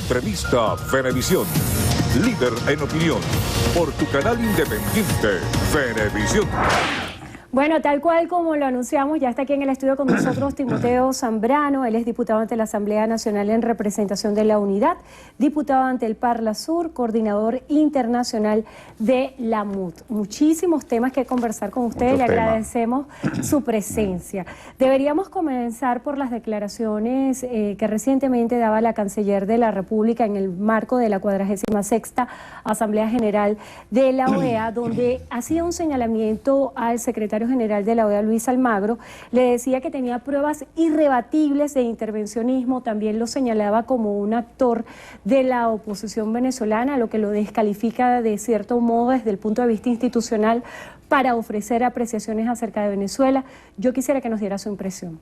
Entrevista Venevisión. Líder en opinión. Por tu canal independiente, Venevisión. Bueno, tal cual como lo anunciamos, ya está aquí en el estudio con nosotros Timoteo Zambrano. Él es diputado ante la Asamblea Nacional en representación de la Unidad, diputado ante el Parla Sur, coordinador internacional de la MUD. Muchísimos temas que conversar con usted, le agradecemos su presencia. Deberíamos comenzar por las declaraciones que recientemente daba la Canciller de la República en el marco de la 46ª Asamblea General de la OEA, donde hacía un señalamiento al secretario general de la OEA, Luis Almagro. Le decía que tenía pruebas irrebatibles de intervencionismo, también lo señalaba como un actor de la oposición venezolana, lo que lo descalifica de cierto modo desde el punto de vista institucional para ofrecer apreciaciones acerca de Venezuela. Yo quisiera que nos diera su impresión.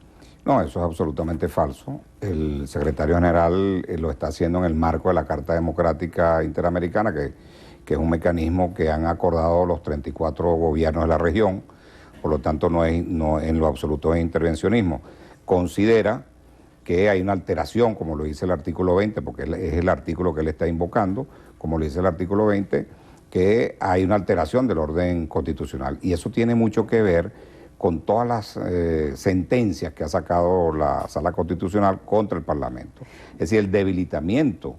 No, eso es absolutamente falso. El secretario general lo está haciendo en el marco de la Carta Democrática Interamericana, que es un mecanismo que han acordado los 34 gobiernos de la región. Por lo tanto, no en lo absoluto es intervencionismo. Considera que hay una alteración, como lo dice el artículo 20, porque es el artículo que él está invocando, como lo dice el artículo 20, que hay una alteración del orden constitucional. Y eso tiene mucho que ver con todas las sentencias que ha sacado la Sala Constitucional contra el Parlamento. Es decir, el debilitamiento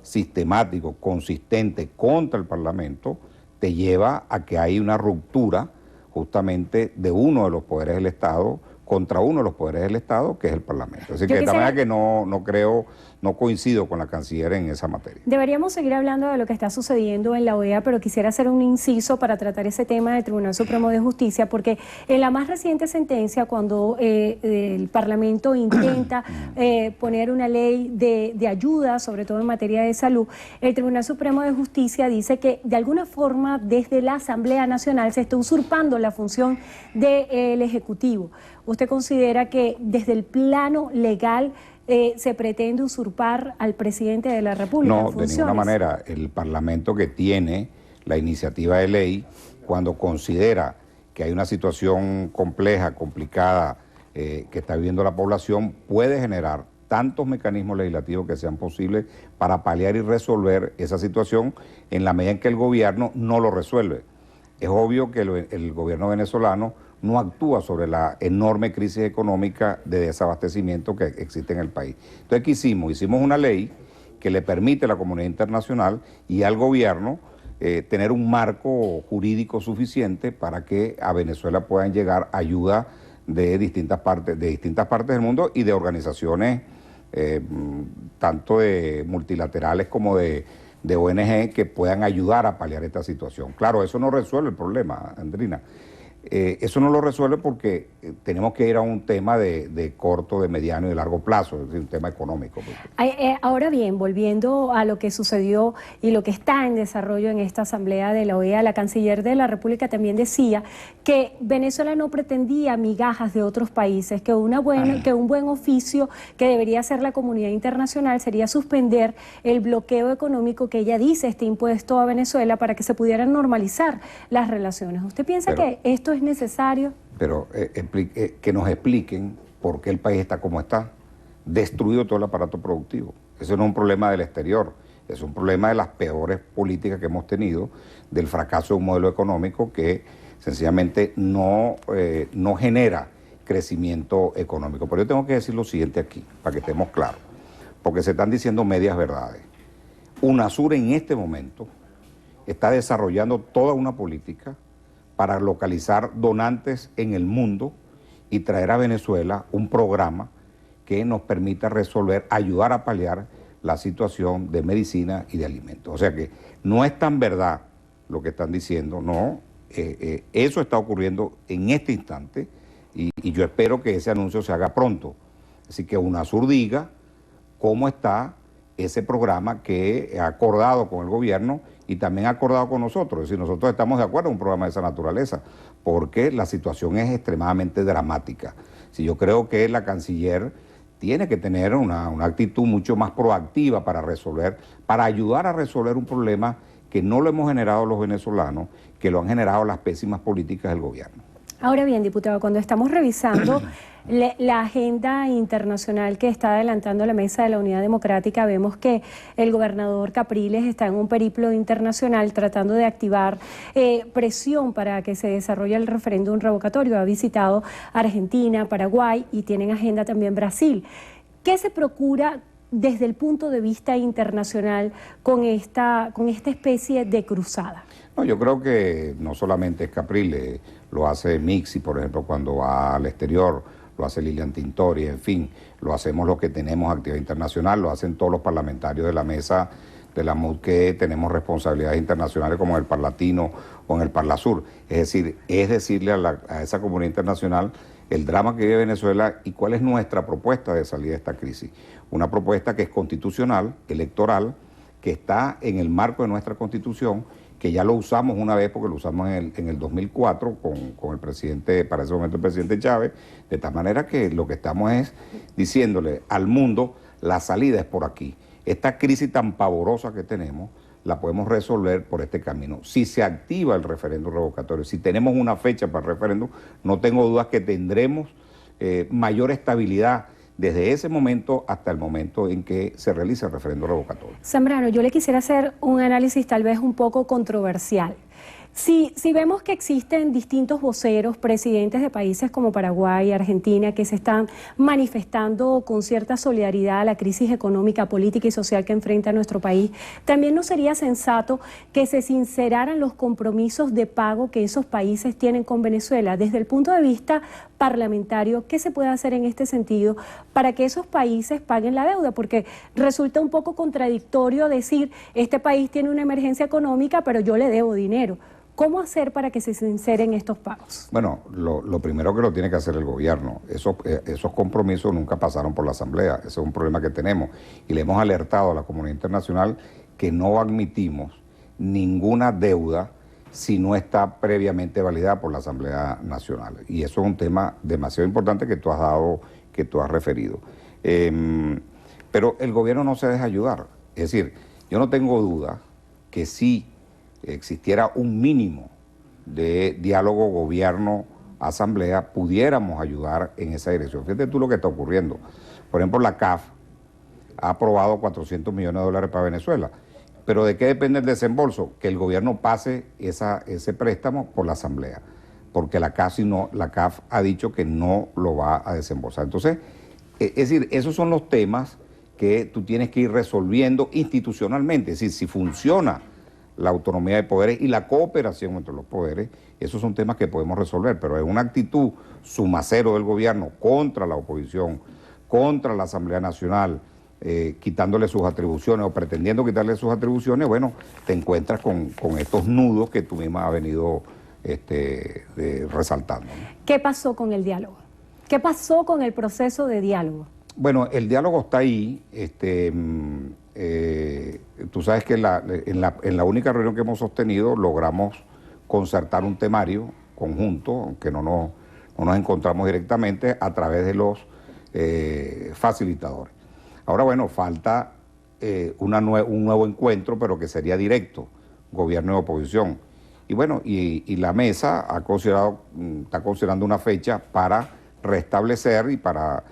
sistemático, consistente contra el Parlamento, te lleva a que hay una ruptura justamente de uno de los poderes del Estado contra uno de los poderes del Estado, que es el Parlamento. Así que de tal manera que no coincido con la canciller en esa materia. Deberíamos seguir hablando de lo que está sucediendo en la OEA, pero quisiera hacer un inciso para tratar ese tema del Tribunal Supremo de Justicia, porque en la más reciente sentencia, cuando el Parlamento intenta poner una ley de ayuda, sobre todo en materia de salud, el Tribunal Supremo de Justicia dice que de alguna forma desde la Asamblea Nacional se está usurpando la función del Ejecutivo. ¿Usted considera que desde el plano legal se pretende usurpar al presidente de la República? No, de ninguna manera. El Parlamento, que tiene la iniciativa de ley, cuando considera que hay una situación compleja, complicada, que está viviendo la población, puede generar tantos mecanismos legislativos que sean posibles para paliar y resolver esa situación en la medida en que el gobierno no lo resuelve. Es obvio que el gobierno venezolano no actúa sobre la enorme crisis económica de desabastecimiento que existe en el país. Entonces, ¿qué hicimos? Hicimos una ley que le permite a la comunidad internacional y al gobierno tener un marco jurídico suficiente para que a Venezuela puedan llegar ayuda de distintas partes del mundo y de organizaciones tanto de multilaterales como de ONG que puedan ayudar a paliar esta situación. Claro, eso no resuelve el problema, Andrina. Eso no lo resuelve porque tenemos que ir a un tema de corto, de mediano y de largo plazo, es decir, un tema económico. Ahora bien, volviendo a lo que sucedió y lo que está en desarrollo en esta asamblea de la OEA, la canciller de la República también decía que Venezuela no pretendía migajas de otros países, que un buen oficio que debería hacer la comunidad internacional sería suspender el bloqueo económico que ella dice está impuesto a Venezuela para que se pudieran normalizar las relaciones. ¿Usted piensa que esto es necesario? Pero que nos expliquen por qué el país está como está, destruido todo el aparato productivo. Eso no es un problema del exterior, es un problema de las peores políticas que hemos tenido, del fracaso de un modelo económico que sencillamente no genera crecimiento económico. Pero yo tengo que decir lo siguiente aquí, para que estemos claros, porque se están diciendo medias verdades. UNASUR en este momento está desarrollando toda una política para localizar donantes en el mundo y traer a Venezuela un programa que nos permita resolver, ayudar a paliar la situación de medicina y de alimentos. O sea que no es tan verdad lo que están diciendo, no, eso está ocurriendo en este instante y yo espero que ese anuncio se haga pronto. Así que UNASUR diga cómo está ese programa que ha acordado con el gobierno y también ha acordado con nosotros. Es decir, nosotros estamos de acuerdo en un programa de esa naturaleza, porque la situación es extremadamente dramática. Si yo creo que la canciller tiene que tener una actitud mucho más proactiva para ayudar a resolver un problema que no lo hemos generado los venezolanos, que lo han generado las pésimas políticas del gobierno. Ahora bien, diputado, cuando estamos revisando la agenda internacional que está adelantando la Mesa de la Unidad Democrática, vemos que el gobernador Capriles está en un periplo internacional tratando de activar presión para que se desarrolle el referéndum revocatorio. Ha visitado Argentina, Paraguay y tiene en agenda también Brasil. ¿Qué se procura desde el punto de vista internacional con esta especie de cruzada? No, yo creo que no solamente es Capriles, lo hace Mixi, por ejemplo, cuando va al exterior, lo hace Lilian Tintori, en fin, lo hacemos los que tenemos actividad internacional, lo hacen todos los parlamentarios de la mesa de la MUD que tenemos responsabilidades internacionales como en el Parlatino o en el Parlasur. Es decir, es decirle a esa comunidad internacional el drama que vive Venezuela y cuál es nuestra propuesta de salida de esta crisis. Una propuesta que es constitucional, electoral, que está en el marco de nuestra Constitución, que ya lo usamos una vez porque lo usamos en el 2004 con el presidente, para ese momento el presidente Chávez, de tal manera que lo que estamos es diciéndole al mundo, la salida es por aquí. Esta crisis tan pavorosa que tenemos, la podemos resolver por este camino. Si se activa el referéndum revocatorio, si tenemos una fecha para el referéndum, no tengo dudas que tendremos mayor estabilidad desde ese momento hasta el momento en que se realice el referéndum revocatorio. Zambrano, yo le quisiera hacer un análisis tal vez un poco controversial. Si vemos que existen distintos voceros, presidentes de países como Paraguay y Argentina, que se están manifestando con cierta solidaridad a la crisis económica, política y social que enfrenta nuestro país, también no sería sensato que se sinceraran los compromisos de pago que esos países tienen con Venezuela. Desde el punto de vista parlamentario, ¿qué se puede hacer en este sentido para que esos países paguen la deuda? Porque resulta un poco contradictorio decir, este país tiene una emergencia económica, pero yo le debo dinero. ¿Cómo hacer para que se sinceren estos pagos? Bueno, lo primero que lo tiene que hacer el gobierno. Esos compromisos nunca pasaron por la Asamblea. Ese es un problema que tenemos. Y le hemos alertado a la comunidad internacional que no admitimos ninguna deuda si no está previamente validada por la Asamblea Nacional. Y eso es un tema demasiado importante que tú has referido. Pero el gobierno no se deja ayudar. Es decir, yo no tengo duda que sí existiera un mínimo de diálogo gobierno-asamblea, pudiéramos ayudar en esa dirección. Fíjate tú lo que está ocurriendo. Por ejemplo, la CAF ha aprobado $400 millones para Venezuela. ¿Pero de qué depende el desembolso? Que el gobierno pase ese préstamo por la asamblea, porque la CAF ha dicho que no lo va a desembolsar. Entonces, es decir, esos son los temas que tú tienes que ir resolviendo institucionalmente. Es decir, si funciona la autonomía de poderes y la cooperación entre los poderes, esos son temas que podemos resolver, pero es una actitud sumacero del gobierno contra la oposición, contra la Asamblea Nacional, quitándole sus atribuciones o pretendiendo quitarle sus atribuciones, bueno, te encuentras con estos nudos que tú misma has venido resaltando, ¿no? ¿Qué pasó con el diálogo? ¿Qué pasó con el proceso de diálogo? Bueno, el diálogo está ahí. Tú sabes que en la única reunión que hemos sostenido logramos concertar un temario conjunto, aunque no nos encontramos directamente, a través de los facilitadores. Ahora, bueno, falta un nuevo encuentro, pero que sería directo, gobierno y oposición. Y bueno, y la mesa está considerando una fecha para restablecer y para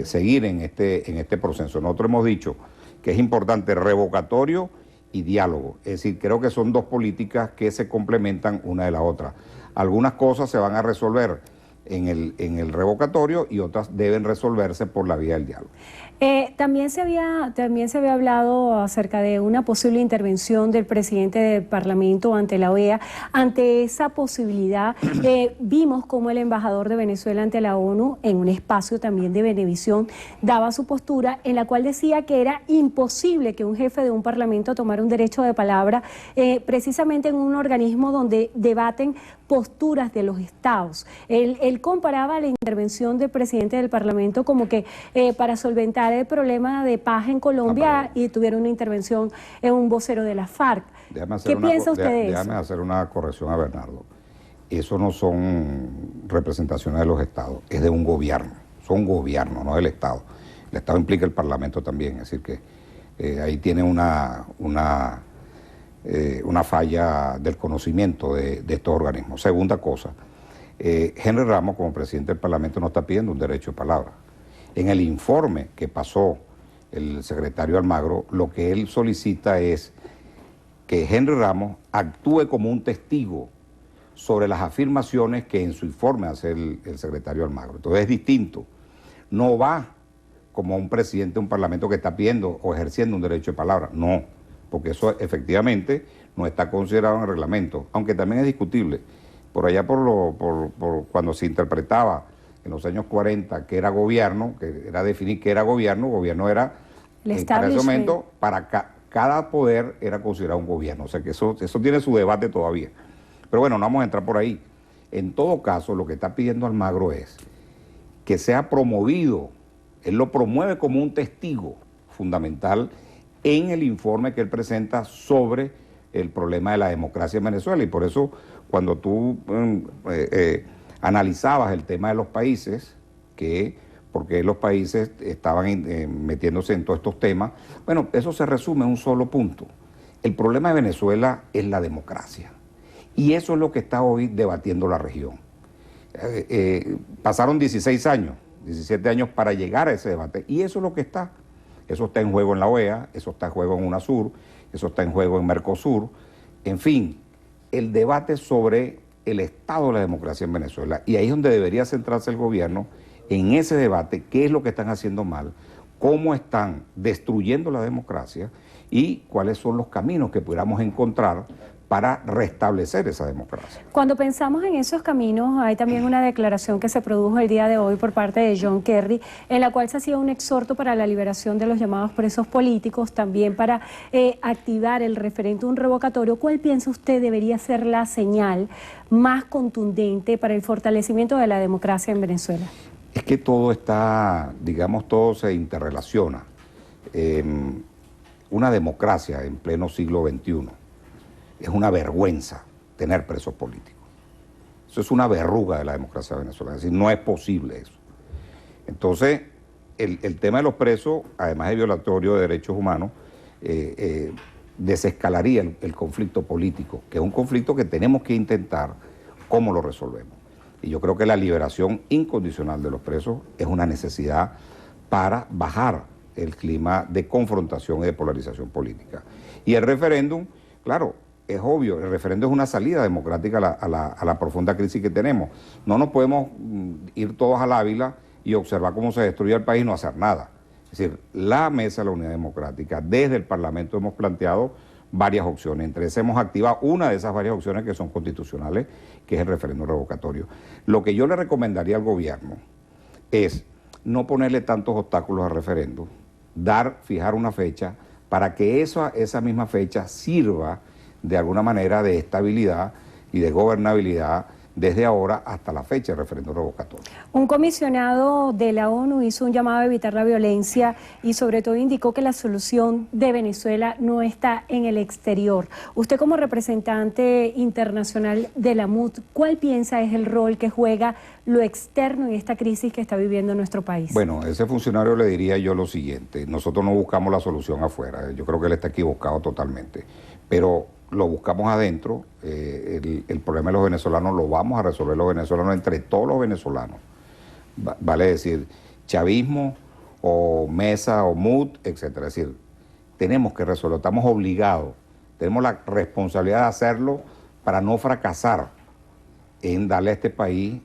seguir en este proceso. Nosotros hemos dicho que es importante revocatorio y diálogo. Es decir, creo que son dos políticas que se complementan una de la otra. Algunas cosas se van a resolver en el revocatorio y otras deben resolverse por la vía del diálogo. También se había hablado acerca de una posible intervención del presidente del Parlamento ante la OEA. Ante esa posibilidad, vimos cómo el embajador de Venezuela ante la ONU, en un espacio también de Venevisión, daba su postura en la cual decía que era imposible que un jefe de un parlamento tomara un derecho de palabra precisamente en un organismo donde debaten posturas de los estados. Él comparaba la intervención del presidente del Parlamento como que para solventar el problema de paz en Colombia y tuviera una intervención en un vocero de la FARC. ¿Qué piensa usted de eso? Déjame hacer una corrección a Bernardo. Eso no son representaciones de los estados, es de un gobierno. Son gobiernos, no del Estado. El Estado implica el Parlamento también, es decir que ahí tiene una falla del conocimiento de estos organismos. Segunda cosa, Henry Ramos, como presidente del Parlamento, no está pidiendo un derecho de palabra. En el informe que pasó el secretario Almagro, lo que él solicita es que Henry Ramos actúe como un testigo sobre las afirmaciones que en su informe hace el secretario Almagro. Entonces es distinto. No va como un presidente de un parlamento que está pidiendo o ejerciendo un derecho de palabra. No, porque eso efectivamente no está considerado en el reglamento, aunque también es discutible. Por allá por cuando se interpretaba en los años 40 que era gobierno, que era definir qué era gobierno era, para ese momento, para cada poder era considerado un gobierno. O sea que eso tiene su debate todavía. Pero bueno, no vamos a entrar por ahí. En todo caso, lo que está pidiendo Almagro es que sea promovido, él lo promueve como un testigo fundamental en el informe que él presenta sobre el problema de la democracia en Venezuela. Y por eso, cuando tú analizabas el tema de los países, porque los países estaban metiéndose en todos estos temas, bueno, eso se resume en un solo punto. El problema de Venezuela es la democracia. Y eso es lo que está hoy debatiendo la región. Pasaron 16 años, 17 años para llegar a ese debate. Y eso es lo que está. Eso está en juego en la OEA, eso está en juego en UNASUR, eso está en juego en Mercosur. En fin, el debate sobre el estado de la democracia en Venezuela. Y ahí es donde debería centrarse el gobierno, en ese debate, qué es lo que están haciendo mal, cómo están destruyendo la democracia y cuáles son los caminos que pudiéramos encontrar para restablecer esa democracia. Cuando pensamos en esos caminos, hay también una declaración que se produjo el día de hoy por parte de John Kerry, en la cual se hacía un exhorto para la liberación de los llamados presos políticos, también para activar el referéndum revocatorio. ¿Cuál piensa usted debería ser la señal más contundente para el fortalecimiento de la democracia en Venezuela? Es que todo está, digamos, todo se interrelaciona. Una democracia en pleno siglo XXI es una vergüenza tener presos políticos. Eso es una verruga de la democracia venezolana, es decir, no es posible eso. Entonces, el tema de los presos, además de violatorio de derechos humanos, desescalaría el conflicto político, que es un conflicto que tenemos que intentar cómo lo resolvemos. Y yo creo que la liberación incondicional de los presos es una necesidad para bajar el clima de confrontación y de polarización política. Y el referéndum, claro, es obvio, el referéndum es una salida democrática a la profunda crisis que tenemos. No nos podemos ir todos al Ávila y observar cómo se destruye el país y no hacer nada. Es decir, la Mesa de la Unidad Democrática, desde el Parlamento hemos planteado varias opciones. Entre esas hemos activado una de esas varias opciones que son constitucionales, que es el referéndum revocatorio. Lo que yo le recomendaría al gobierno es no ponerle tantos obstáculos al referéndum, fijar una fecha para que esa misma fecha sirva de alguna manera de estabilidad y de gobernabilidad desde ahora hasta la fecha del referéndum revocatorio. Un comisionado de la ONU hizo un llamado a evitar la violencia y sobre todo indicó que la solución de Venezuela no está en el exterior. Usted como representante internacional de la MUD, ¿cuál piensa es el rol que juega lo externo en esta crisis que está viviendo nuestro país? Bueno, a ese funcionario le diría yo lo siguiente: nosotros no buscamos la solución afuera, yo creo que él está equivocado totalmente, pero lo buscamos adentro. El problema de los venezolanos lo vamos a resolver los venezolanos entre todos los venezolanos. Vale decir, chavismo o Mesa o MUD, etcétera. Es decir, tenemos que resolverlo, estamos obligados, tenemos la responsabilidad de hacerlo para no fracasar en darle a este país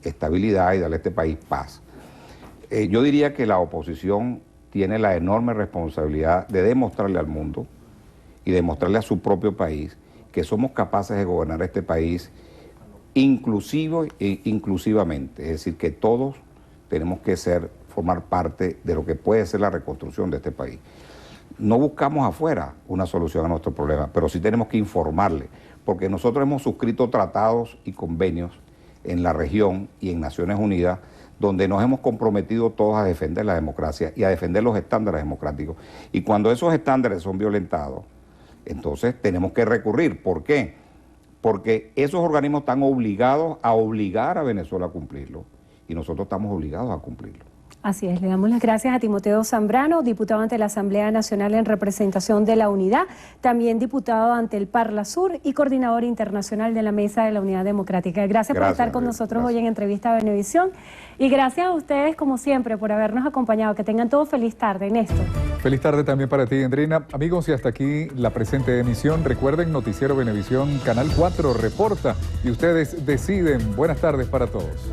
estabilidad y darle a este país paz. Yo diría que la oposición tiene la enorme responsabilidad de demostrarle al mundo y demostrarle a su propio país que somos capaces de gobernar este país inclusivamente, es decir, que todos tenemos que formar parte de lo que puede ser la reconstrucción de este país. No buscamos afuera una solución a nuestro problema, pero sí tenemos que informarle, porque nosotros hemos suscrito tratados y convenios en la región y en Naciones Unidas, donde nos hemos comprometido todos a defender la democracia y a defender los estándares democráticos. Y cuando esos estándares son violentados, entonces tenemos que recurrir. ¿Por qué? Porque esos organismos están obligados a obligar a Venezuela a cumplirlo y nosotros estamos obligados a cumplirlo. Así es, le damos las gracias a Timoteo Zambrano, diputado ante la Asamblea Nacional en representación de la Unidad, también diputado ante el Parla Sur y coordinador internacional de la Mesa de la Unidad Democrática. Gracias por estar con nosotros hoy en Entrevista a Venevisión y gracias a ustedes, como siempre, por habernos acompañado. Que tengan todos feliz tarde, Néstor. Feliz tarde también para ti, Andrina. Amigos, y hasta aquí la presente emisión. Recuerden, Noticiero Venevisión, Canal 4 reporta y ustedes deciden. Buenas tardes para todos.